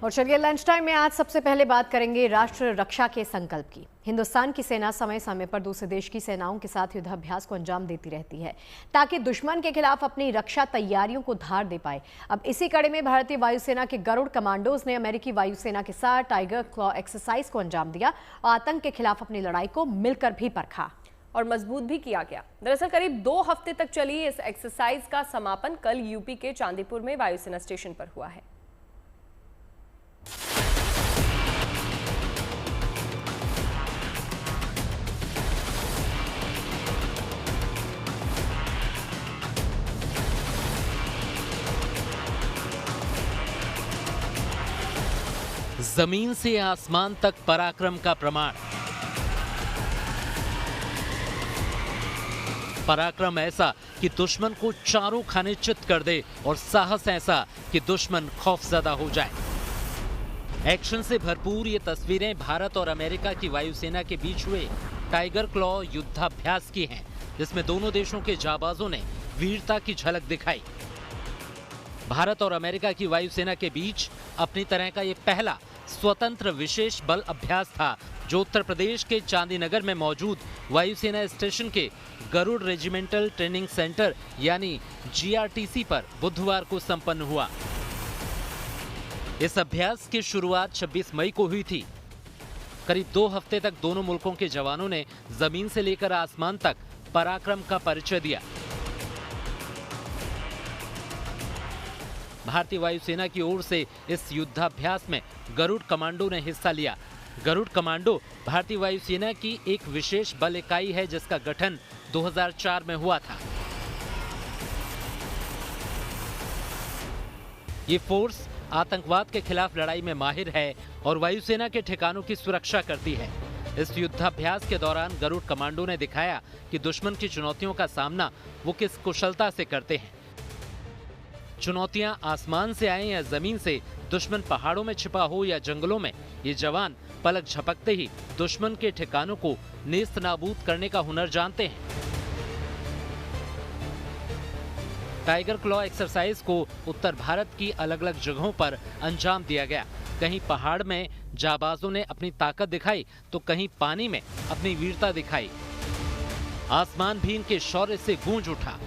और चलिए lunch time में आज सबसे पहले बात करेंगे राष्ट्र रक्षा के संकल्प की। हिंदुस्तान की सेना समय समय पर दूसरे देश की सेनाओं के साथ युद्धाभ्यास को अंजाम देती रहती है ताकि दुश्मन के खिलाफ अपनी रक्षा तैयारियों को धार दे पाए। अब इसी कड़ी में भारतीय वायुसेना के गरुड़ कमांडोज ने अमेरिकी वायुसेना के साथ टाइगर क्लॉ एक्सरसाइज को अंजाम दिया और आतंक के खिलाफ अपनी लड़ाई को मिलकर भी परखा और मजबूत भी किया गया। दरअसल करीब 2 हफ्ते तक चली इस एक्सरसाइज का समापन कल यूपी के चांदीपुर में वायुसेना स्टेशन पर हुआ है। जमीन से आसमान तक पराक्रम का प्रमाण। पराक्रम ऐसा कि दुश्मन को चारों खाने चित कर दे और साहस ऐसा कि दुश्मन खौफजदा हो जाए। एक्शन से भरपूर ये तस्वीरें भारत और अमेरिका की वायुसेना के बीच हुए टाइगर क्लॉ युद्धाभ्यास की हैं, जिसमें दोनों देशों के जाबाजों ने वीरता की झलक दिखाई। भारत और अमेरिका की वायुसेना के बीच अपनी तरह का ये पहला स्वतंत्र विशेष बल अभ्यास था, जो उत्तर प्रदेश के चांदीनगर में मौजूद वायुसेना स्टेशन के गरुड़ रेजिमेंटल ट्रेनिंग सेंटर यानी जीआरटीसी पर बुधवार को संपन्न हुआ। इस अभ्यास की शुरुआत 26 मई को हुई थी। करीब 2 हफ्ते तक दोनों मुल्कों के जवानों ने जमीन से लेकर आसमान तक पराक्रम का परिचय दिया। भारतीय वायुसेना की ओर से इस युद्धाभ्यास में गरुड़ कमांडो ने हिस्सा लिया। गरुड़ कमांडो भारतीय वायुसेना की एक विशेष बल इकाई है, जिसका गठन 2004 में हुआ था। ये फोर्स आतंकवाद के खिलाफ लड़ाई में माहिर है और वायुसेना के ठिकानों की सुरक्षा करती है। इस युद्धाभ्यास के दौरान गरुड़ कमांडो ने दिखाया कि दुश्मन की चुनौतियों का सामना वो किस कुशलता से करते हैं। चुनौतियां आसमान से आए या जमीन से, दुश्मन पहाड़ों में छिपा हो या जंगलों में, ये जवान पलक झपकते ही दुश्मन के ठिकानों को नेस्त नाबूद करने का हुनर जानते हैं। टाइगर क्लॉ एक्सरसाइज को उत्तर भारत की अलग अलग जगहों पर अंजाम दिया गया। कहीं पहाड़ में जाबाजों ने अपनी ताकत दिखाई तो कहीं पानी में अपनी वीरता दिखाई। आसमान भी इनके शौर्य से गूंज उठा।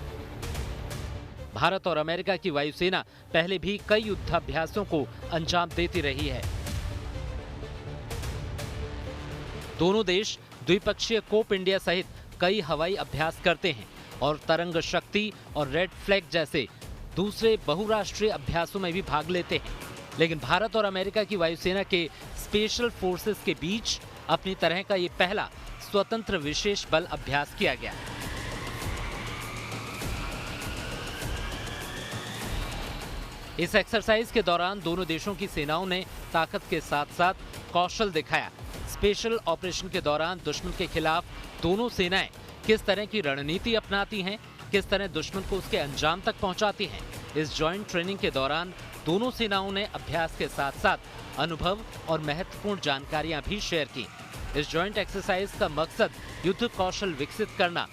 भारत और अमेरिका की वायुसेना पहले भी कई युद्धाभ्यासों को अंजाम देती रही है। दोनों देश द्विपक्षीय कोप इंडिया सहित कई हवाई अभ्यास करते हैं और तरंग शक्ति और रेड फ्लैग जैसे दूसरे बहुराष्ट्रीय अभ्यासों में भी भाग लेते हैं। लेकिन भारत और अमेरिका की वायुसेना के स्पेशल फोर्सेस के बीच अपनी तरह का ये पहला स्वतंत्र विशेष बल अभ्यास किया गया। इस एक्सरसाइज के दौरान दोनों देशों की सेनाओं ने ताकत के साथ साथ कौशल दिखाया। स्पेशल ऑपरेशन के दौरान दुश्मन के खिलाफ दोनों सेनाएं किस तरह की रणनीति अपनाती हैं, किस तरह दुश्मन को उसके अंजाम तक पहुंचाती हैं। इस जॉइंट ट्रेनिंग के दौरान दोनों सेनाओं ने अभ्यास के साथ साथ अनुभव और महत्वपूर्ण जानकारियां भी शेयर की। इस जॉइंट एक्सरसाइज का मकसद युद्ध कौशल विकसित करना,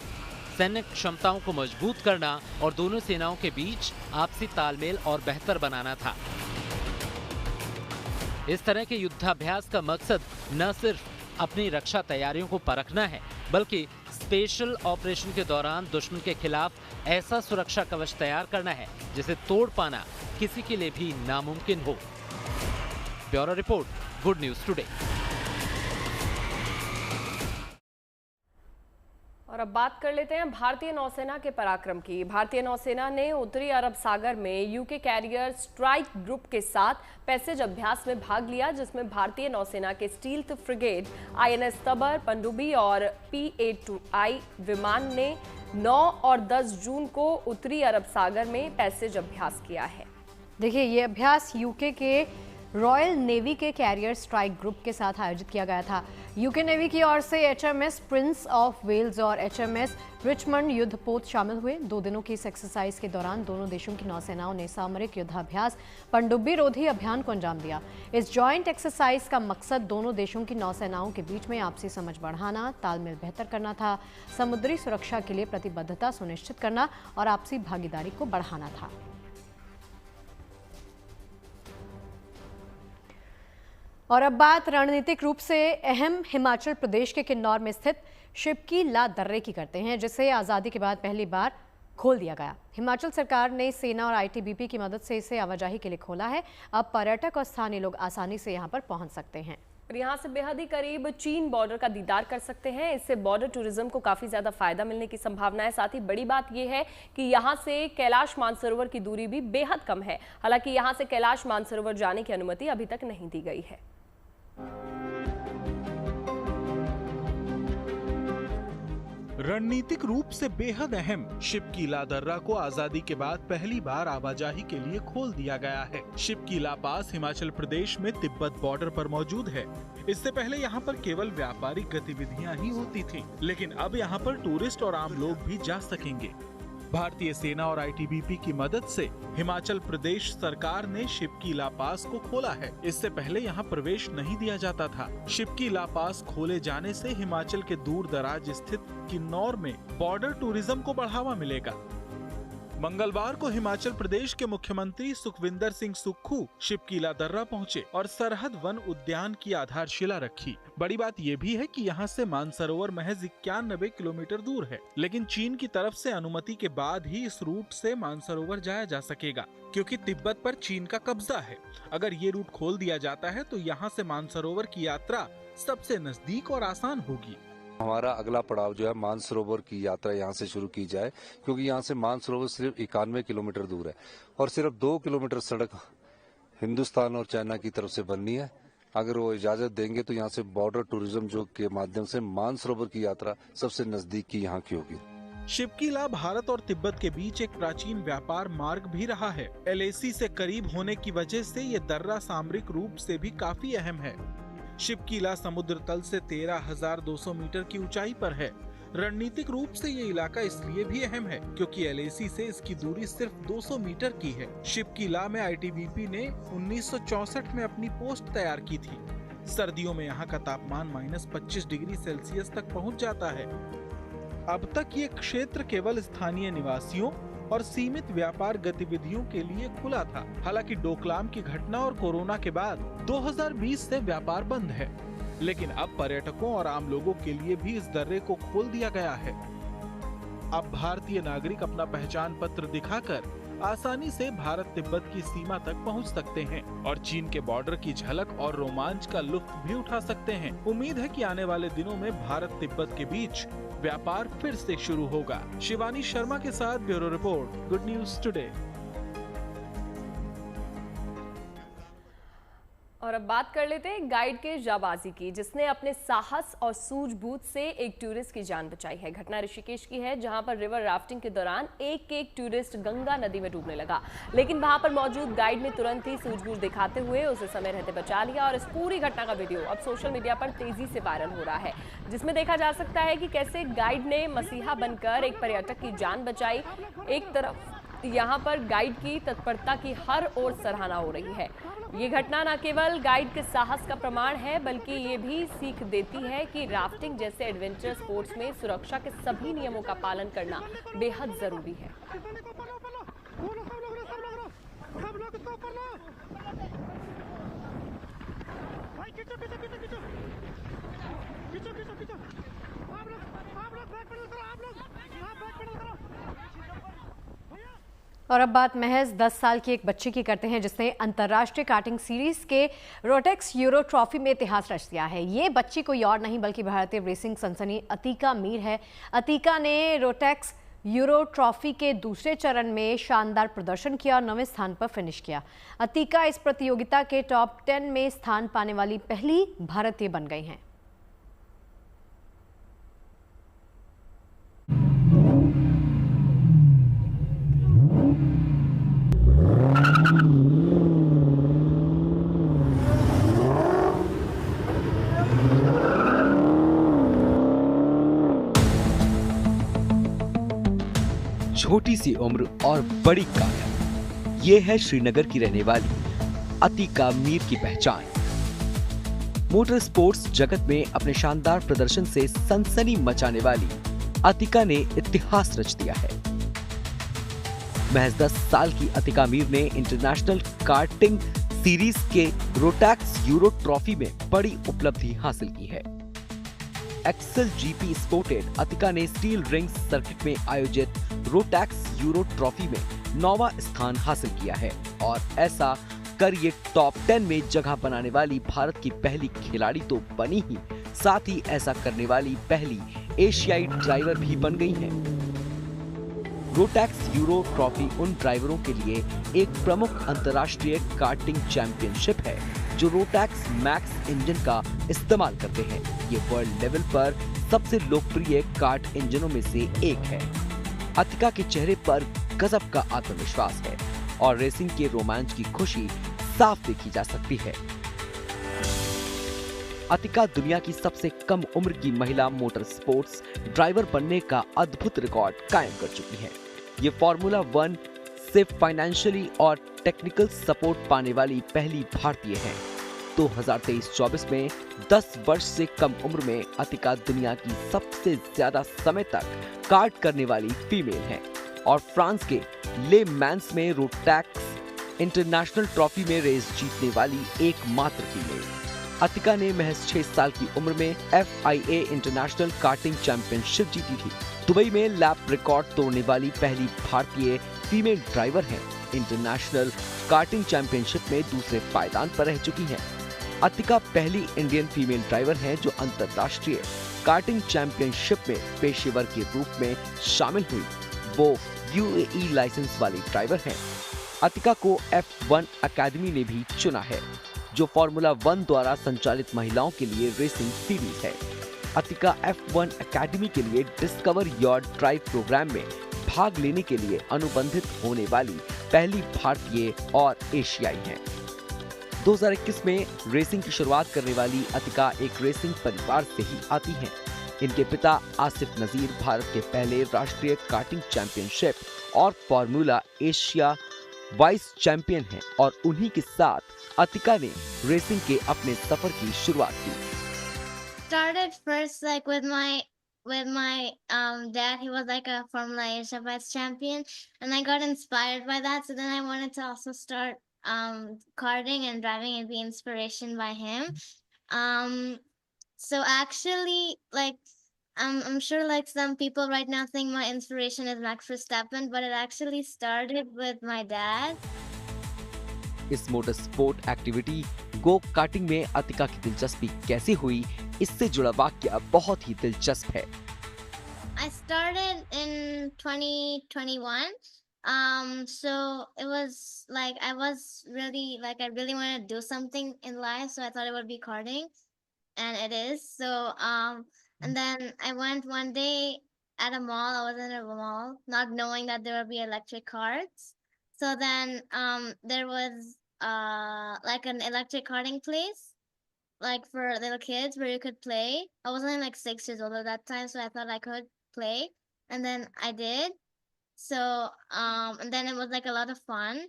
सैन्य क्षमताओं को मजबूत करना और दोनों सेनाओं के बीच आपसी तालमेल और बेहतर बनाना था। इस तरह के युद्धाभ्यास का मकसद न सिर्फ अपनी रक्षा तैयारियों को परखना है, बल्कि स्पेशल ऑपरेशन के दौरान दुश्मन के खिलाफ ऐसा सुरक्षा कवच तैयार करना है जिसे तोड़ पाना किसी के लिए भी नामुमकिन हो। Bureau report, good news today. और अब बात कर लेते हैं भारतीय नौसेना के पराक्रम की। भारतीय नौसेना ने उत्तरी अरब सागर में यूके कैरियर स्ट्राइक ग्रुप के साथ पैसेज अभ्यास में भाग लिया, जिसमें भारतीय नौसेना के स्टील्थ फ्रिगेड आईएनएस तबर, पनडुब्बी और PA-2I विमान ने 9 और 10 जून को उत्तरी अरब सागर में पैसेज अभ्यास किया है। देखिए, ये अभ्यास यूके के रॉयल नेवी के कैरियर स्ट्राइक ग्रुप के साथ आयोजित किया गया था। यूके नेवी की ओर से HMS प्रिंस ऑफ वेल्स और HMS रिचमंड युद्धपोत शामिल हुए। 2 दिनों की इस एक्सरसाइज के दौरान दोनों देशों की नौसेनाओं ने सामरिक युद्धाभ्यास पनडुब्बी रोधी अभियान को अंजाम दिया। इस जॉइंट एक्सरसाइज का मकसद दोनों देशों की नौसेनाओं के बीच में आपसी समझ बढ़ाना, तालमेल बेहतर करना था, समुद्री सुरक्षा के लिए प्रतिबद्धता सुनिश्चित करना और आपसी भागीदारी को बढ़ाना था। और अब बात रणनीतिक रूप से अहम हिमाचल प्रदेश के किन्नौर में स्थित शिबकी ला दर्रे की करते हैं, जिसे आज़ादी के बाद पहली बार खोल दिया गया। हिमाचल सरकार ने सेना और आईटीबीपी की मदद से इसे आवाजाही के लिए खोला है। अब पर्यटक और स्थानीय लोग आसानी से यहां पर पहुंच सकते हैं और यहाँ से बेहद ही करीब चीन बॉर्डर का दीदार कर सकते हैं। इससे बॉर्डर टूरिज्म को काफी ज्यादा फायदा मिलने की संभावना है। साथ ही बड़ी बात यह है कि यहाँ से कैलाश मानसरोवर की दूरी भी बेहद कम है। हालांकि यहाँ से कैलाश मानसरोवर जाने की अनुमति अभी तक नहीं दी गई है। रणनीतिक रूप से बेहद अहम शिबकी ला दर्रा को आजादी के बाद पहली बार आवाजाही के लिए खोल दिया गया है। शिबकी ला पास हिमाचल प्रदेश में तिब्बत बॉर्डर पर मौजूद है। इससे पहले यहाँ पर केवल व्यापारिक गतिविधियाँ ही होती थी, लेकिन अब यहाँ पर टूरिस्ट और आम लोग भी जा सकेंगे। भारतीय सेना और आईटीबीपी की मदद से हिमाचल प्रदेश सरकार ने शिबकी ला पास को खोला है। इससे पहले यहाँ प्रवेश नहीं दिया जाता था। शिबकी ला पास खोले जाने से हिमाचल के दूर दराज स्थित किन्नौर में बॉर्डर टूरिज्म को बढ़ावा मिलेगा। मंगलवार को हिमाचल प्रदेश के मुख्यमंत्री सुखविंदर सिंह सुक्खू शिबकी ला दर्रा पहुंचे और सरहद वन उद्यान की आधारशिला रखी। बड़ी बात यह भी है कि यहाँ से मानसरोवर महज 91 किलोमीटर दूर है, लेकिन चीन की तरफ से अनुमति के बाद ही इस रूट से मानसरोवर जाया जा सकेगा, क्योंकि तिब्बत पर चीन का कब्जा है। अगर ये रूट खोल दिया जाता है तो यहाँ से मानसरोवर की यात्रा सबसे नजदीक और आसान होगी। हमारा अगला पड़ाव जो है मानसरोवर की यात्रा यहाँ से शुरू की जाए, क्योंकि यहाँ से मानसरोवर सिर्फ 91 किलोमीटर दूर है और सिर्फ 2 किलोमीटर सड़क हिंदुस्तान और चाइना की तरफ से बननी है। अगर वो इजाजत देंगे तो यहाँ से बॉर्डर टूरिज्म जो के माध्यम से मानसरोवर की यात्रा सबसे नजदीक की यहाँ की होगी। शिबकी ला भारत और तिब्बत के बीच एक प्राचीन व्यापार मार्ग भी रहा है। LAC से करीब होने की वजह से ये दर्रा सामरिक रूप से भी काफी अहम है। शिबकी ला समुद्र तल से 13,200 मीटर की ऊंचाई पर है। रणनीतिक रूप से ये इलाका इसलिए भी अहम है क्योंकि LAC से इसकी दूरी सिर्फ 200 मीटर की है। शिबकी ला में आईटीबीपी ने 1964 में अपनी पोस्ट तैयार की थी। सर्दियों में यहाँ का तापमान -25 डिग्री सेल्सियस तक पहुँच जाता है। अब तक ये क्षेत्र केवल स्थानीय निवासियों और सीमित व्यापार गतिविधियों के लिए खुला था। हालांकि डोकलाम की घटना और कोरोना के बाद 2020 से व्यापार बंद है, लेकिन अब पर्यटकों और आम लोगों के लिए भी इस दर्रे को खोल दिया गया है। अब भारतीय नागरिक अपना पहचान पत्र दिखाकर आसानी से भारत तिब्बत की सीमा तक पहुंच सकते हैं और चीन के बॉर्डर की झलक और रोमांच का लुत्फ भी उठा सकते हैं। उम्मीद है कि आने वाले दिनों में भारत तिब्बत के बीच व्यापार फिर से शुरू होगा। शिवानी शर्मा के साथ bureau report, good news today. और अब बात कर लेते हैं गाइड के जाबाजी की, जिसने अपने साहस और सूझबूझ से एक टूरिस्ट की जान बचाई है। घटना ऋषिकेश की है, जहां पर रिवर राफ्टिंग के दौरान एक टूरिस्ट गंगा नदी में डूबने लगा, लेकिन वहां पर मौजूद गाइड ने तुरंत ही सूझबूझ दिखाते हुए उसे समय रहते बचा लिया। और इस पूरी घटना का वीडियो अब सोशल मीडिया पर तेजी से वायरल हो रहा है, जिसमें देखा जा सकता है कि कैसे गाइड ने मसीहा बनकर एक पर्यटक की जान बचाई। एक तरफ यहाँ पर गाइड की तत्परता की हर ओर सराहना हो रही है। ये घटना न केवल गाइड के साहस का प्रमाण है, बल्कि ये भी सीख देती है कि राफ्टिंग जैसे एडवेंचर स्पोर्ट्स में सुरक्षा के सभी नियमों का पालन करना बेहद जरूरी है। और अब बात महज 10 साल की एक बच्ची की करते हैं, जिसने अंतर्राष्ट्रीय कार्टिंग सीरीज के रोटेक्स यूरो ट्रॉफी में इतिहास रच दिया है। ये बच्ची कोई और नहीं बल्कि भारतीय रेसिंग सनसनी अतिका मीर है। अतिका ने रोटेक्स यूरो ट्रॉफी के दूसरे चरण में शानदार प्रदर्शन किया और 9वें स्थान पर फिनिश किया। अतिका इस प्रतियोगिता के टॉप 10 में स्थान पाने वाली पहली भारतीय बन गई हैं। छोटी सी उम्र और बड़ी काया, ये है श्रीनगर की रहने वाली अतिका मीर की पहचान। मोटर स्पोर्ट्स जगत में अपने शानदार प्रदर्शन से सनसनी मचाने वाली अतिका ने इतिहास रच दिया है। महज 10 साल की अतिका मीर ने इंटरनेशनल कार्टिंग सीरीज के रोटैक्स यूरो ट्रॉफी में बड़ी उपलब्धि हासिल की है। एक्सेल जीपी स्पोर्टेड अतिका ने स्टील रिंग्स सर्किट में आयोजित रोटैक्स यूरो ट्रॉफी में 9वां स्थान हासिल किया है और ऐसा कर ये टॉप 10 में जगह बनाने वाली भारत की पहली खिलाड़ी तो बनी ही, साथ ही ऐसा करने वाली पहली एशियाई ड्राइवर भी बन गई हैं। रोटैक्स यूरो ट्रॉफी उन ड्राइवरों के लिए एक प्रमुख अंतर्राष्ट्रीय कार्टिंग चैंपियनशिप है जो रोटैक्स मैक्स इंजन का इस्तेमाल करते हैं। ये वर्ल्ड लेवल पर सबसे लोकप्रिय कार्ट इंजनों में से एक है। अतिका के चेहरे पर गजब का आत्मविश्वास है और रेसिंग के रोमांच की खुशी साफ देखी जा सकती है। अतिका दुनिया की सबसे कम उम्र की महिला मोटर स्पोर्ट्स ड्राइवर बनने का अद्भुत रिकॉर्ड कायम कर चुकी है। ये फॉर्मूला 1 से फाइनेंशियली और टेक्निकल सपोर्ट पाने वाली पहली भारतीय है। 2023-24 में 10 वर्ष से कम उम्र में अतिका दुनिया की सबसे ज्यादा समय तक कार्ट करने वाली फीमेल है और फ्रांस के ले मैंस में रोटैक्स इंटरनेशनल ट्रॉफी में रेस जीतने वाली एकमात्र फीमेल। अतिका ने महज 6 साल की उम्र में FIA इंटरनेशनल कार्टिंग चैंपियनशिप जीती थी। दुबई में लैप रिकॉर्ड तोड़ने वाली पहली भारतीय फीमेल ड्राइवर हैं। इंटरनेशनल कार्टिंग चैंपियनशिप में दूसरे पायदान पर रह चुकी हैं। अतिका पहली इंडियन फीमेल ड्राइवर हैं जो अंतर्राष्ट्रीय कार्टिंग चैंपियनशिप में पेशेवर के रूप में शामिल हुई। वो UAE लाइसेंस वाली ड्राइवर हैं। अतिका को F1 अकेडमी ने भी चुना है जो फॉर्मूला 1 द्वारा संचालित महिलाओं के लिए रेसिंग सीरीज है। अतिका F1 अकेडमी के लिए डिस्कवर योर ड्राइव प्रोग्राम में भाग लेने के लिए अनुबंधित होने वाली पहली भारतीय और एशियाई हैं। 2021 में रेसिंग की शुरुआत करने वाली अतिका एक रेसिंग परिवार से ही आती हैं। इनके पिता आसिफ नजीर भारत के पहले राष्ट्रीय कार्टिंग चैंपियनशिप और फॉर्मूला एशिया वाइस चैंपियन हैं और उन्हीं के साथ अतिका ने रेसिंग के अपने सफर की शुरुआत की। Started first like with my dad. He was like a Formula Asia vice champion, and I got inspired by that. So then I wanted to also start karting and driving and be inspiration by him. So actually, like I'm sure like some people right now think my inspiration is Max Verstappen, but it actually started with my dad. इस motor sport activity go karting में अतिका की दिलचस्पी कैसे हुई, इससे जुड़ा वाक्य बहुत ही दिलचस्प है। I started in 2021. So it was like I really wanted to do something in life, so I thought it would be karting, and it is. So and then I went one day at a mall. I was in a mall, not knowing that there would be electric carts. So then there was like an electric karting place, like for little kids where you could play. I was only like 6 years old at that time, so I thought I could play, and then I did. So and then it was like a lot of fun.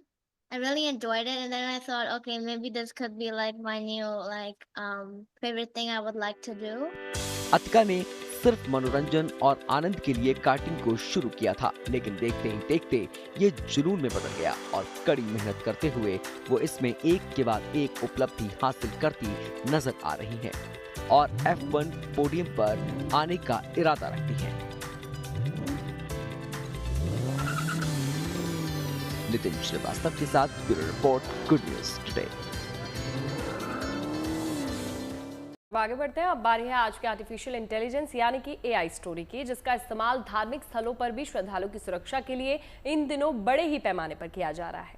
I really enjoyed it, and then I thought, okay, maybe this could be like my new like favorite thing I would like to do. Atika ने सिर्फ मनोरंजन और आनंद के लिए karting को शुरू किया था, लेकिन देखते ही देखते ये जुनून में बदल गया और कड़ी मेहनत करते हुए वो इसमें एक के बाद एक उपलब्धि हासिल करती नजर आ रही हैं और F1 पोडियम पर आने का इरादा रखती हैं। नितिन श्रीवास्तव के साथ bureau report, good news today. आगे बढ़ते हैं। अब बारी है आज के आर्टिफिशियल इंटेलिजेंस यानी कि AI स्टोरी की, जिसका इस्तेमाल धार्मिक स्थलों पर भी श्रद्धालुओं की सुरक्षा के लिए इन दिनों बड़े ही पैमाने पर किया जा रहा है।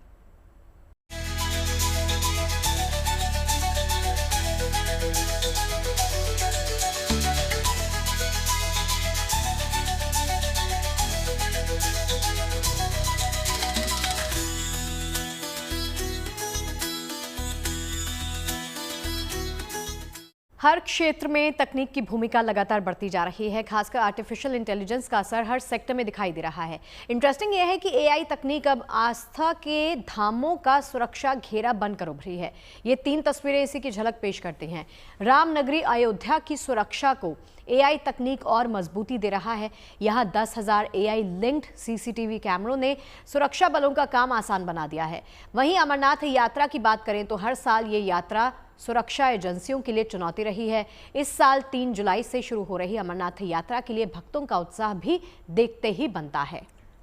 हर क्षेत्र में तकनीक की भूमिका लगातार बढ़ती जा रही है। खासकर आर्टिफिशियल इंटेलिजेंस का असर हर सेक्टर में दिखाई दे रहा है। इंटरेस्टिंग यह है कि एआई तकनीक अब आस्था के धामों का सुरक्षा घेरा बनकर उभरी है। ये 3 तस्वीरें इसी की झलक पेश करती हैं। रामनगरी अयोध्या की सुरक्षा को एआई तकनीक और मजबूती दे रहा है। यहाँ 10,000 एआई लिंक्ड सीसीटीवी कैमरों ने सुरक्षा बलों का काम आसान बना दिया है। वहीं अमरनाथ यात्रा की बात करें तो हर साल ये यात्रा सुरक्षा एजेंसियों के लिए चुनौती रही है। इस साल 3 जुलाई से शुरू हो रही अमरनाथ यात्रा के लिए भक्तों का उत्साह भी देखते ही बनता है।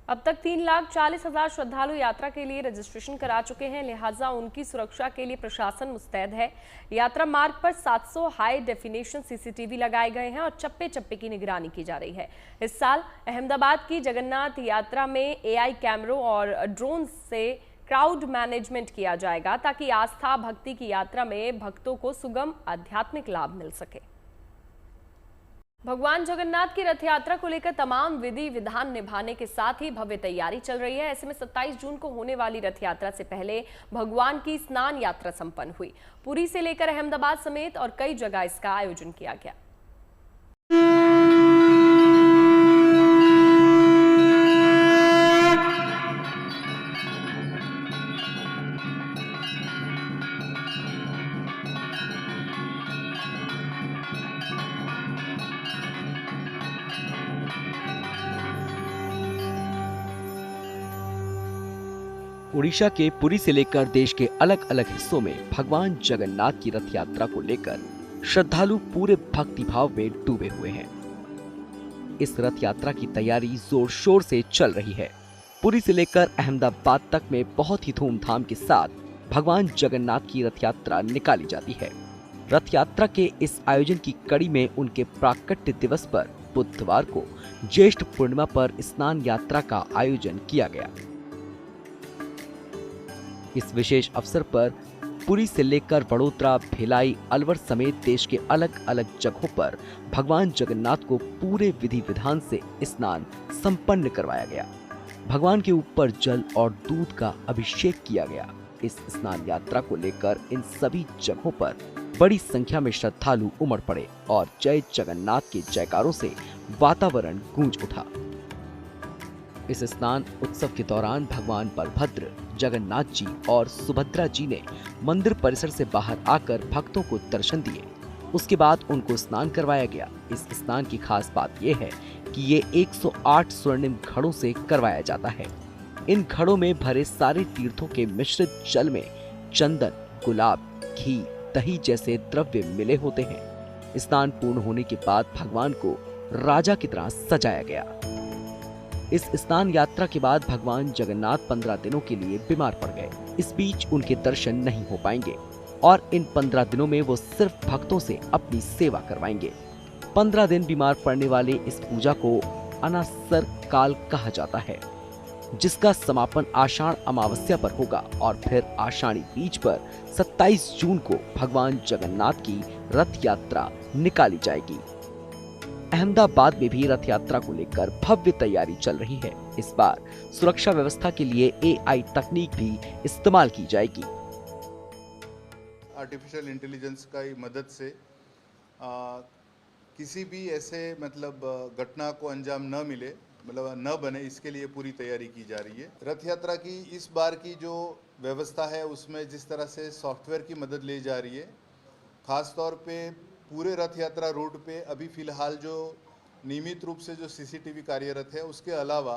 अब तक 3,40,000 श्रद्धालु यात्रा के लिए रजिस्ट्रेशन करा चुके हैं, लिहाजा उनकी सुरक्षा के लिए प्रशासन मुस्तैद है। यात्रा मार्ग पर 700 हाई डेफिनेशन सीसीटीवी लगाए गए हैं और चप्पे चप्पे की निगरानी की जा रही है। इस साल अहमदाबाद की जगन्नाथ यात्रा में एआई कैमरों और ड्रोन से क्राउड मैनेजमेंट किया जाएगा ताकि आस्था भक्ति की यात्रा में भक्तों को सुगम आध्यात्मिक लाभ मिल सके। भगवान जगन्नाथ की रथ यात्रा को लेकर तमाम विधि विधान निभाने के साथ ही भव्य तैयारी चल रही है। ऐसे में 27 जून को होने वाली रथ यात्रा से पहले भगवान की स्नान यात्रा संपन्न हुई। पुरी से लेकर अहमदाबाद समेत और कई जगह इसका आयोजन किया गया। उड़ीसा के पुरी से लेकर देश के अलग अलग हिस्सों में भगवान जगन्नाथ की रथ यात्रा को लेकर श्रद्धालु पूरे भक्तिभाव में डूबे हुए हैं। इस रथ यात्रा की तैयारी जोर शोर से चल रही है। पुरी से लेकर अहमदाबाद तक में बहुत ही धूमधाम के साथ भगवान जगन्नाथ की रथ यात्रा निकाली जाती है। रथ यात्रा के इस आयोजन की कड़ी में उनके प्राकट्य दिवस पर बुधवार को ज्येष्ठ पूर्णिमा पर स्नान यात्रा का आयोजन किया गया। इस विशेष अवसर पर पुरी से लेकर वडोदरा, भिलाई, अलवर समेत देश के अलग अलग जगहों पर भगवान जगन्नाथ को पूरे विधि विधान से स्नान संपन्न करवाया गया। भगवान के ऊपर जल और दूध का अभिषेक किया गया। इस स्नान यात्रा को लेकर इन सभी जगहों पर बड़ी संख्या में श्रद्धालु उमड़ पड़े और जय जगन्नाथ के जयकारों से वातावरण गूंज उठा। इस स्नान उत्सव के दौरान भगवान बलभद्र, जगन्नाथ जी और सुभद्रा जी ने मंदिर परिसर से बाहर आकर भक्तों को दर्शन दिए। उसके बाद उनको स्नान करवाया गया। इस स्नान की खास बात यह है कि ये 108 स्वर्णिम घड़ों से करवाया जाता है। इन घड़ों में भरे सारे तीर्थों के मिश्रित जल में चंदन, गुलाब, घी, दही जैसे द्रव्य मिले होते हैं। स्नान पूर्ण होने के बाद भगवान को राजा की तरह सजाया गया। इस स्नान यात्रा के बाद भगवान जगन्नाथ 15 दिनों के लिए बीमार पड़ गए। इस बीच उनके दर्शन नहीं हो पाएंगे और इन 15 दिनों में वो सिर्फ भक्तों से अपनी सेवा करवाएंगे। 15 दिन बीमार पड़ने वाले इस पूजा को अनासर काल कहा जाता है, जिसका समापन आषाढ़ अमावस्या पर होगा और फिर आषाढ़ी बीज पर 27 जून को भगवान जगन्नाथ की रथ यात्रा निकाली जाएगी। अहमदाबाद में भी रथ यात्रा को लेकर भव्य तैयारी चल रही है। इस बार सुरक्षा व्यवस्था के लिए एआई तकनीक भी इस्तेमाल की जाएगी। आर्टिफिशियल इंटेलिजेंस का मदद से किसी भी ऐसे घटना को अंजाम न मिले, न बने, इसके लिए पूरी तैयारी की जा रही है। रथ यात्रा की इस बार की जो व्यवस्था है उसमें जिस तरह से सॉफ्टवेयर की मदद ली जा रही है, खास तौर पे पूरे रथ यात्रा रूट पे अभी फिलहाल जो नियमित रूप से जो सीसीटीवी कार्यरत है उसके अलावा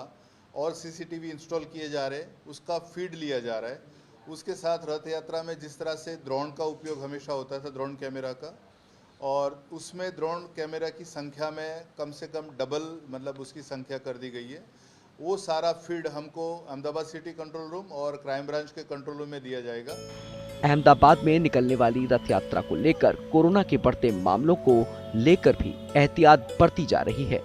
और सीसीटीवी इंस्टॉल किए जा रहे हैं, उसका फीड लिया जा रहा है। उसके साथ रथ यात्रा में जिस तरह से ड्रोन का उपयोग हमेशा होता था, ड्रोन कैमरा का, और उसमें ड्रोन कैमरा की संख्या में कम से कम डबल उसकी संख्या कर दी गई है। वो सारा फीड हमको अहमदाबाद सिटी कंट्रोल रूम और क्राइम ब्रांच के कंट्रोल रूम में दिया जाएगा। अहमदाबाद में निकलने वाली रथ यात्रा को लेकर कोरोना के बढ़ते मामलों को लेकर भी एहतियात बरती जा रही है।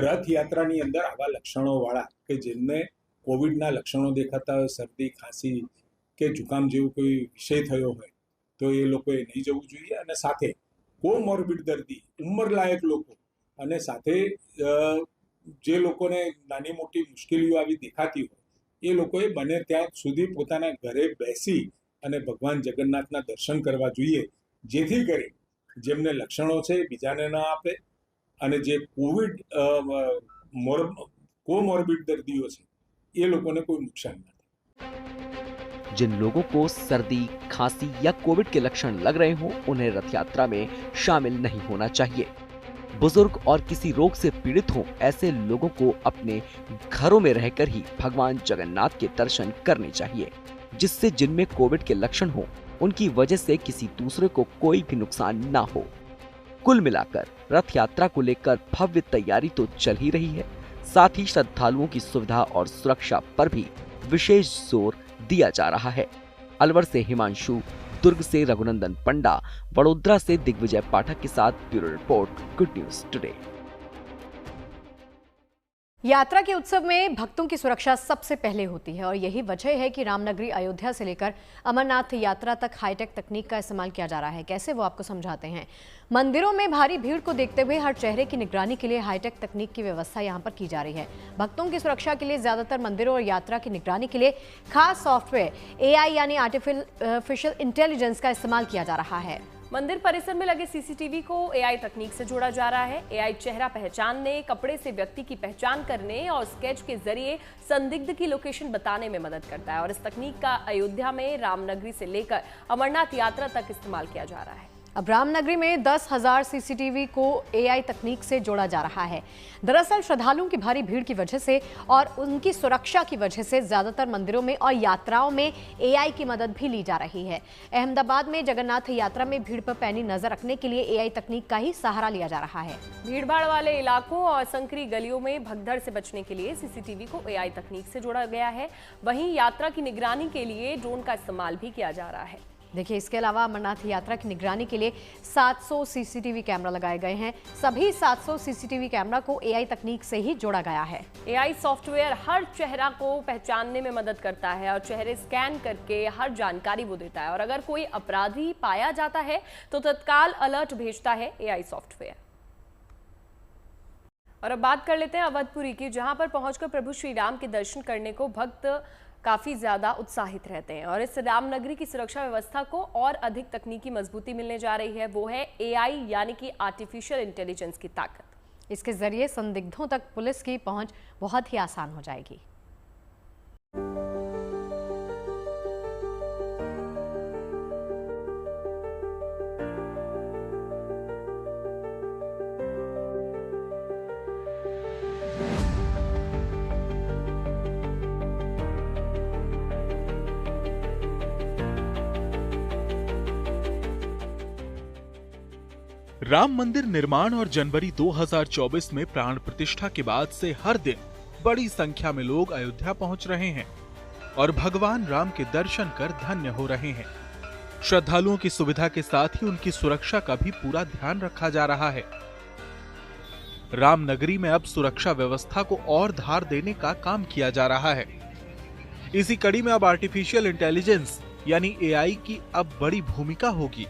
रथ यात्राની અંદર આવા લક્ષણો વાળા કે જેમને કોવિડના લક્ષણો દેખાતા હોય, શરદી, ખાંસી કે જુકામ જેવું કોઈ વિષય થયો હોય તો એ લોકોએ નહીં જવું જોઈએ। અને સાથે કોમોર્બિડ દર્દી, ઉંમરલાયક લોકો અને સાથે જે લોકોને નાની મોટી મુશ્કેલીઓ આવી દેખાતી હોય એ લોકોએ બને ત્યાં સુધી પોતાના ઘરે બેસી અને ભગવાન જગન્નાથના દર્શન કરવા જોઈએ। જેથી કરી જેમને લક્ષણો છે બીજાને ન આપે અને જે કોવિડ કોમોર્બિડ દર્દીઓ છે એ લોકોને કોઈ નુકસાન ન થાય। जिन लोगों को सर्दी, खांसी या कोविड के लक्षण लग रहे हों, उन्हें रथ यात्रा में शामिल नहीं होना चाहिए। बुजुर्ग और किसी रोग से पीड़ित हों, ऐसे लोगों को अपने घरों में रहकर ही भगवान जगन्नाथ के दर्शन करने चाहिए, जिससे जिनमें कोविड के लक्षण हो उनकी वजह से किसी दूसरे को कोई भी नुकसान ना हो। कुल मिलाकर रथ यात्रा को लेकर भव्य तैयारी तो चल ही रही है, साथ ही श्रद्धालुओं की सुविधा और सुरक्षा पर भी विशेष जोर दिया जा रहा है। अलवर से हिमांशु, दुर्ग से रघुनंदन पंडा, वडोदरा से दिग्विजय पाठक के साथ bureau report, good news today. यात्रा के उत्सव में भक्तों की सुरक्षा सबसे पहले होती है और यही वजह है कि रामनगरी अयोध्या से लेकर अमरनाथ यात्रा तक हाईटेक तकनीक का इस्तेमाल किया जा रहा है। कैसे, वो आपको समझाते हैं। मंदिरों में भारी भीड़ को देखते हुए हर चेहरे की निगरानी के लिए हाईटेक तकनीक की व्यवस्था यहां पर की जा रही है। भक्तों की सुरक्षा के लिए ज्यादातर मंदिरों और यात्रा की निगरानी के लिए खास सॉफ्टवेयर AI यानी आर्टिफिशियल इंटेलिजेंस का इस्तेमाल किया जा रहा है। मंदिर परिसर में लगे सीसीटीवी को AI तकनीक से जोड़ा जा रहा है। AI चेहरा पहचानने, कपड़े से व्यक्ति की पहचान करने और स्केच के जरिए संदिग्ध की लोकेशन बताने में मदद करता है और इस तकनीक का अयोध्या में रामनगरी से लेकर अमरनाथ यात्रा तक इस्तेमाल किया जा रहा है। अब रामनगरी में 10,000 सीसीटीवी को AI तकनीक से जोड़ा जा रहा है। दरअसल श्रद्धालुओं की भारी भीड़ की वजह से और उनकी सुरक्षा की वजह से ज्यादातर मंदिरों में और यात्राओं में AI की मदद भी ली जा रही है। अहमदाबाद में जगन्नाथ यात्रा में भीड़ पर पैनी नजर रखने के लिए AI तकनीक का ही सहारा लिया जा रहा है। भीड़भाड़ वाले इलाकों और संकरी गलियों में भगदड़ से बचने के लिए सीसीटीवी को AI तकनीक से जोड़ा गया है। वहीं यात्रा की निगरानी के लिए ड्रोन का इस्तेमाल भी किया जा रहा है। देखिए, इसके अलावा अमरनाथ यात्रा की निगरानी के लिए 700 सीसीटीवी कैमरा लगाए गए हैं। सभी 700 सीसीटीवी कैमरा को AI तकनीक से ही जोड़ा गया है। AI सॉफ्टवेयर हर चेहरा को पहचानने में मदद करता है और चेहरे स्कैन करके हर जानकारी वो देता है और अगर कोई अपराधी पाया जाता है तो तत्काल अलर्ट भेजता है AI सॉफ्टवेयर। और अब बात कर लेते हैं अवधपुरी की, जहां पर पहुंचकर प्रभु श्री राम के दर्शन करने को भक्त काफी ज्यादा उत्साहित रहते हैं और इस रामनगरी की सुरक्षा व्यवस्था को और अधिक तकनीकी मजबूती मिलने जा रही है। वो है AI यानी कि आर्टिफिशियल इंटेलिजेंस की ताकत। इसके जरिए संदिग्धों तक पुलिस की पहुंच बहुत ही आसान हो जाएगी। राम मंदिर निर्माण और जनवरी 2024 में प्राण प्रतिष्ठा के बाद से हर दिन बड़ी संख्या में लोग अयोध्या पहुंच रहे हैं और भगवान राम के दर्शन कर धन्य हो रहे हैं। श्रद्धालुओं की सुविधा के साथ ही उनकी सुरक्षा का भी पूरा ध्यान रखा जा रहा है। रामनगरी में अब सुरक्षा व्यवस्था को और धार देने का काम किया जा रहा है। इसी कड़ी में अब आर्टिफिशियल इंटेलिजेंस यानी AI की अब बड़ी भूमिका होगी।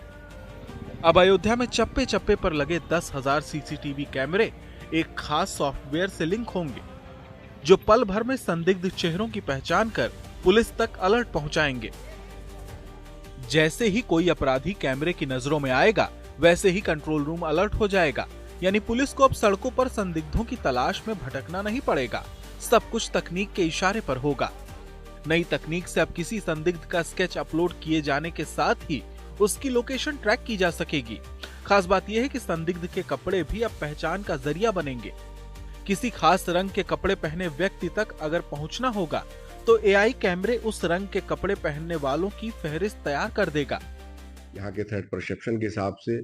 अब अयोध्या में चप्पे चप्पे पर लगे 10,000 सीसीटीवी कैमरे एक खास सॉफ्टवेयर से लिंक होंगे, जो पल भर में संदिग्ध चेहरों की पहचान कर पुलिस तक अलर्ट पहुंचाएंगे। जैसे ही कोई अपराधी कैमरे की नजरों में आएगा, वैसे ही कंट्रोल रूम अलर्ट हो जाएगा। यानी पुलिस को अब सड़कों पर संदिग्धों की तलाश में भटकना नहीं पड़ेगा। सब कुछ तकनीक के इशारे पर होगा। नई तकनीक से अब किसी संदिग्ध का स्केच अपलोड किए जाने के साथ ही उसकी लोकेशन ट्रैक की जा सकेगी। खास बात यह है कि संदिग्ध के कपड़े भी अब पहचान का जरिया बनेंगे। किसी खास रंग के कपड़े पहने व्यक्ति तक अगर पहुंचना होगा तो AI कैमरे उस रंग के कपड़े पहनने वालों की फहरिस्त तैयार कर देगा। यहाँ के थ्रेट परसेप्शन के हिसाब से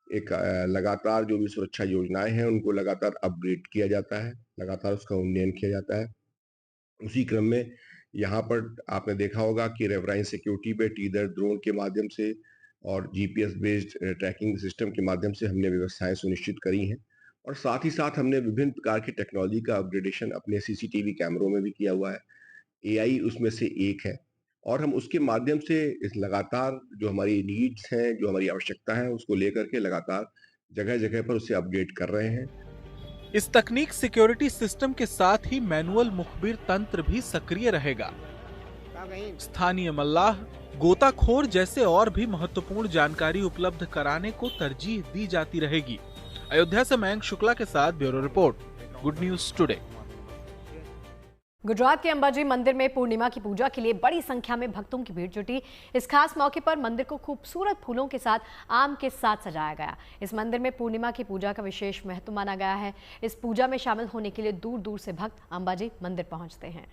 एक लगातार जो भी सुरक्षा योजनाएं हैं उनको लगातार अपग्रेड किया जाता है, लगातार उसका उन्नयन किया जाता है। उसी क्रम में यहाँ पर आपने देखा होगा कि रेवराइन सिक्योरिटी पे टीदर ड्रोन के माध्यम से और GPS बेस्ड ट्रैकिंग सिस्टम के माध्यम से हमने व्यवस्थाएं सुनिश्चित करी हैं और साथ ही साथ हमने विभिन्न प्रकार की टेक्नोलॉजी का अपग्रेडेशन अपने CCTV कैमरों में भी किया हुआ है। AI उसमें से एक है और हम उसके माध्यम से इस लगातार जो हमारी नीड्स हैं, जो हमारी आवश्यकता है, उसको लेकर के लगातार जगह जगह पर उसे अपडेट कर रहे हैं। इस तकनीक सिक्योरिटी सिस्टम के साथ ही मैनुअल मुखबिर तंत्र भी सक्रिय रहेगा। स्थानीय मल्लाह गोताखोर जैसे और भी महत्वपूर्ण जानकारी उपलब्ध कराने को तरजीह दी जाती रहेगी। अयोध्या से मयंक शुक्ला के साथ bureau report, good news today. Gujarat के अंबाजी मंदिर में पूर्णिमा की पूजा के लिए बड़ी संख्या में भक्तों की भीड़ जुटी। इस खास मौके पर मंदिर को खूबसूरत फूलों के साथ आम के साथ सजाया गया। इस मंदिर में पूर्णिमा की पूजा का विशेष महत्व माना गया है। इस पूजा में शामिल होने के लिए दूर दूर से भक्त अंबाजी मंदिर पहुंचते हैं।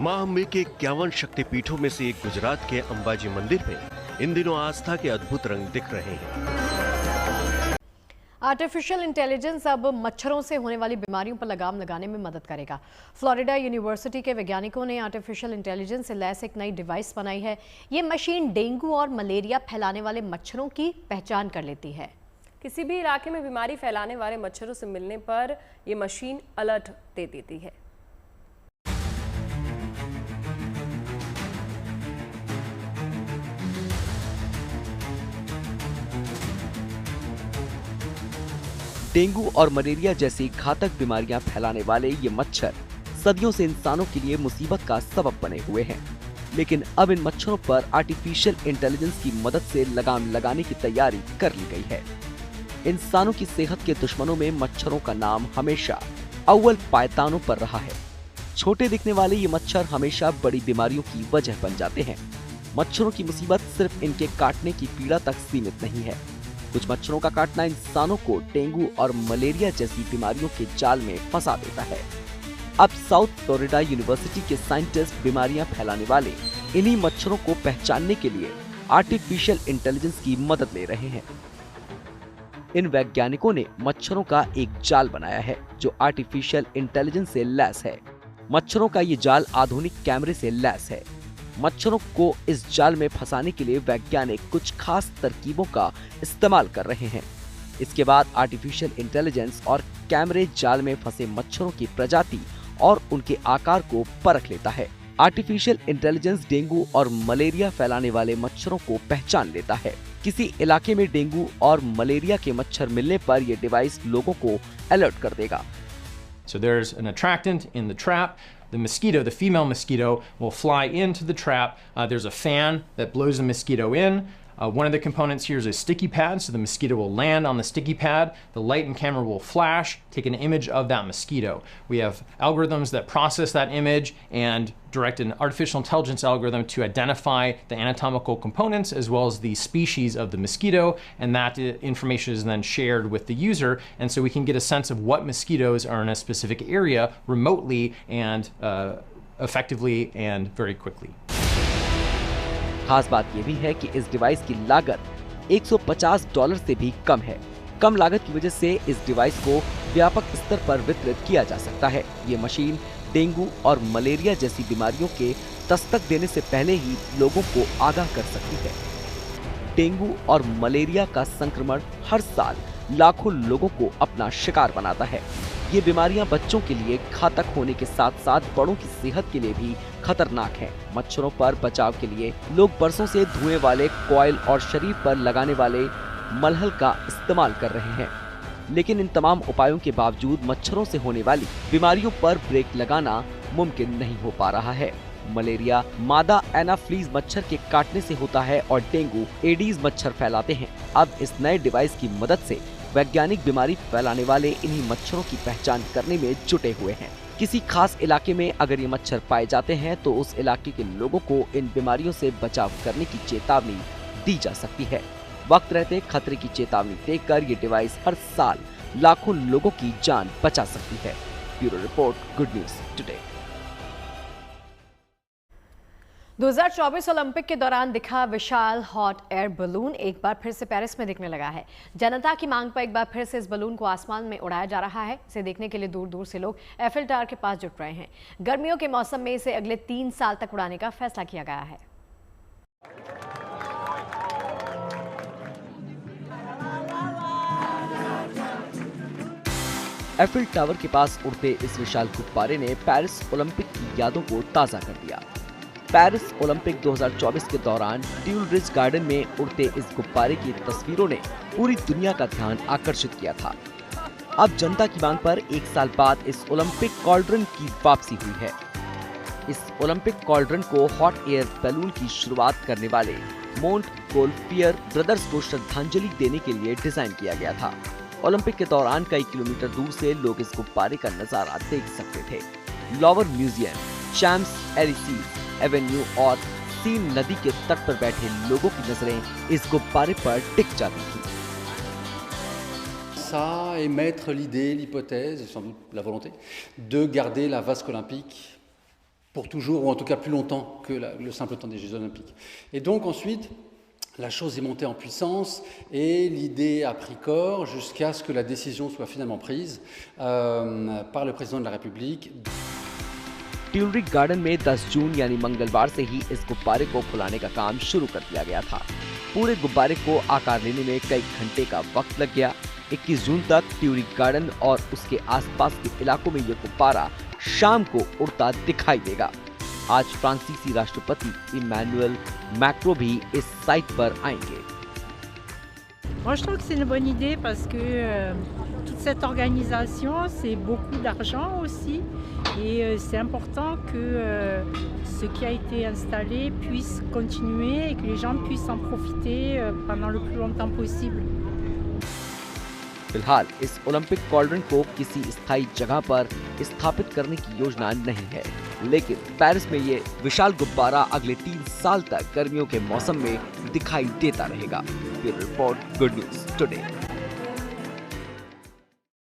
मां अम्बे के 51 शक्तिपीठों में से एक गुजरात के अंबाजी मंदिर में इन दिनों आस्था के अद्भुत रंग दिख रहे हैं। आर्टिफिशियल इंटेलिजेंस अब मच्छरों से होने वाली बीमारियों पर लगाम लगाने में मदद करेगा। फ्लोरिडा यूनिवर्सिटी के वैज्ञानिकों ने आर्टिफिशियल इंटेलिजेंस से लैस एक नई डिवाइस बनाई है। ये मशीन डेंगू और मलेरिया फैलाने वाले मच्छरों की पहचान कर लेती है। किसी भी इलाके में बीमारी फैलाने वाले मच्छरों से मिलने पर ये मशीन अलर्ट दे देती है। डेंगू और मलेरिया जैसी घातक बीमारियां फैलाने वाले ये मच्छर सदियों से इंसानों के लिए मुसीबत का सबब बने हुए हैं, लेकिन अब इन मच्छरों पर आर्टिफिशियल इंटेलिजेंस की मदद से लगाम लगाने की तैयारी कर ली गई है। इंसानों की सेहत के दुश्मनों में मच्छरों का नाम हमेशा अव्वल पायदानों पर रहा है। छोटे दिखने वाले ये मच्छर हमेशा बड़ी बीमारियों की वजह बन जाते हैं। मच्छरों की मुसीबत सिर्फ इनके काटने की पीड़ा तक सीमित नहीं है। कुछ मच्छरों का काटना इंसानों को डेंगू और मलेरिया जैसी बीमारियों के जाल में फंसा देता है। अब साउथ फ्लोरिडा यूनिवर्सिटी के साइंटिस्ट बीमारियां फैलाने वाले इन्हीं मच्छरों को पहचानने के लिए आर्टिफिशियल इंटेलिजेंस की मदद ले रहे हैं। इन वैज्ञानिकों ने मच्छरों का एक जाल बनाया है जो आर्टिफिशियल इंटेलिजेंस से लैस है। मच्छरों का ये जाल आधुनिक कैमरे से लैस है। मच्छरों को इस जाल में फंसाने के लिए वैज्ञानिक कुछ खास तरकीबों का इस्तेमाल कर रहे हैं। इसके बाद आर्टिफिशियल इंटेलिजेंस और कैमरे जाल में फंसे मच्छरों की प्रजाति और उनके आकार को परख लेता है। आर्टिफिशियल इंटेलिजेंस डेंगू और मलेरिया फैलाने वाले मच्छरों को पहचान लेता है। किसी इलाके में डेंगू और मलेरिया के मच्छर मिलने पर यह डिवाइस लोगों को अलर्ट कर देगा। So there's an attractant in the trap. The mosquito, the female mosquito, will fly into the trap. There's a fan that blows the mosquito in. One of the components here is a sticky pad, so the mosquito will land on the sticky pad. The light and camera will flash, take an image of that mosquito. We have algorithms that process that image and direct an artificial intelligence algorithm to identify the anatomical components as well as the species of the mosquito, and that information is then shared with the user, and so we can get a sense of what mosquitoes are in a specific area remotely and effectively and very quickly. खास बात यह भी है कि इस device की लागत $150 से भी कम है। कम लागत की वजह से इस डिवाइस को व्यापक स्तर पर वितरित किया जा सकता है। ये मशीन डेंगू और मलेरिया जैसी बीमारियों के दस्तक देने से पहले ही लोगों को आगाह कर सकती है। डेंगू और मलेरिया का संक्रमण हर साल लाखों लोगों को अपना शिकार बनाता है। ये बीमारियां बच्चों के लिए घातक होने के साथ साथ बड़ों की सेहत के लिए भी खतरनाक हैं। मच्छरों पर बचाव के लिए लोग बरसों से धुएं वाले कॉइल और शरीर पर लगाने वाले मलहल का इस्तेमाल कर रहे हैं, लेकिन इन तमाम उपायों के बावजूद मच्छरों से होने वाली बीमारियों पर ब्रेक लगाना मुमकिन नहीं हो पा रहा है। मलेरिया मादा एनाफ्लीज मच्छर के काटने से होता है और डेंगू एडीज मच्छर फैलाते हैं। अब इस नए डिवाइस की मदद से वैज्ञानिक बीमारी फैलाने वाले इन्हीं मच्छरों की पहचान करने में जुटे हुए हैं। किसी खास इलाके में अगर ये मच्छर पाए जाते हैं तो उस इलाके के लोगों को इन बीमारियों से बचाव करने की चेतावनी दी जा सकती है। वक्त रहते खतरे की चेतावनी देकर ये डिवाइस हर साल लाखों लोगों की जान बचा सकती है। Bureau report, good news today. 2024 Olympic के दौरान दिखा विशाल हॉट एयर बलून एक बार फिर से पेरिस में दिखने लगा है। जनता की मांग पर एक बार फिर से इस बलून को आसमान में उड़ाया जा रहा है। इसे देखने के लिए दूर दूर से लोग एफिल टावर के पास जुट रहे हैं। गर्मियों के मौसम में इसे अगले 3 साल तक उड़ाने का फैसला किया गया है। एफिल टावर के पास उड़ते इस विशाल गुब्बारे ने पेरिस ओलंपिक की यादों को ताजा कर दिया। पेरिस ओलंपिक 2024 के दौरान ट्यूलरिज गार्डन में उड़ते इस गुब्बारे की तस्वीरों ने पूरी दुनिया का ध्यान आकर्षित किया था। अब जनता की मांग पर 1 साल बाद इस ओलंपिक कॉल्ड्रन की वापसी हुई है। इस ओलंपिक कॉल्ड्रन को हॉट एयर बैलून की शुरुआत करने वाले मोंटगोल्फियर ब्रदर्स को श्रद्धांजलि देने के लिए डिजाइन किया गया था। ओलंपिक के दौरान कई किलोमीटर दूर से लोग इस गुब्बारे का नजारा देख सकते थे। लॉवर म्यूजियम, शैम्स एलिसीज एवेन्यू और सीन नदी के तट पर बैठे लोगों की नजरें इस गुब्बारे पर टिक जाती थी। Ça émettre l'idée, l'hypothèse, et sans doute la volonté, de garder la vasque olympique pour toujours, ou en tout cas plus longtemps que le simple temps des Jeux olympiques. Et donc ensuite, la chose est montée en puissance et l'idée a pris corps jusqu'à ce que la décision soit finalement prise par le président de la République. Tulip garden में 10 जून यानी मंगलवार से ही इस गुब्बारे को फुलाने का काम शुरू कर दिया गया था। पूरे गुब्बारे को आकार लेने में कई घंटे का वक्त लग गया। 21 जून तक ट्यूलिप गार्डन और उसके आसपास के इलाकों में ये गुब्बारा शाम को उड़ता दिखाई देगा। आज फ्रांसीसी राष्ट्रपति इमैनुअल मैक्रों भी इस साइट पर आएंगे। Moi, je trouve que c'est une bonne idée parce que toute cette organisation, c'est beaucoup d'argent aussi. Et c'est important que ce qui a été installé puisse continuer et que les gens puissent en profiter pendant le plus longtemps possible. फिलहाल इस Olympic cauldron को किसी स्थायी जगह पर स्थापित करने की योजना नहीं है, लेकिन पेरिस में ये विशाल गुब्बारा अगले 3 साल तक गर्मियों के मौसम में दिखाई देता रहेगा। Bureau report, good news today.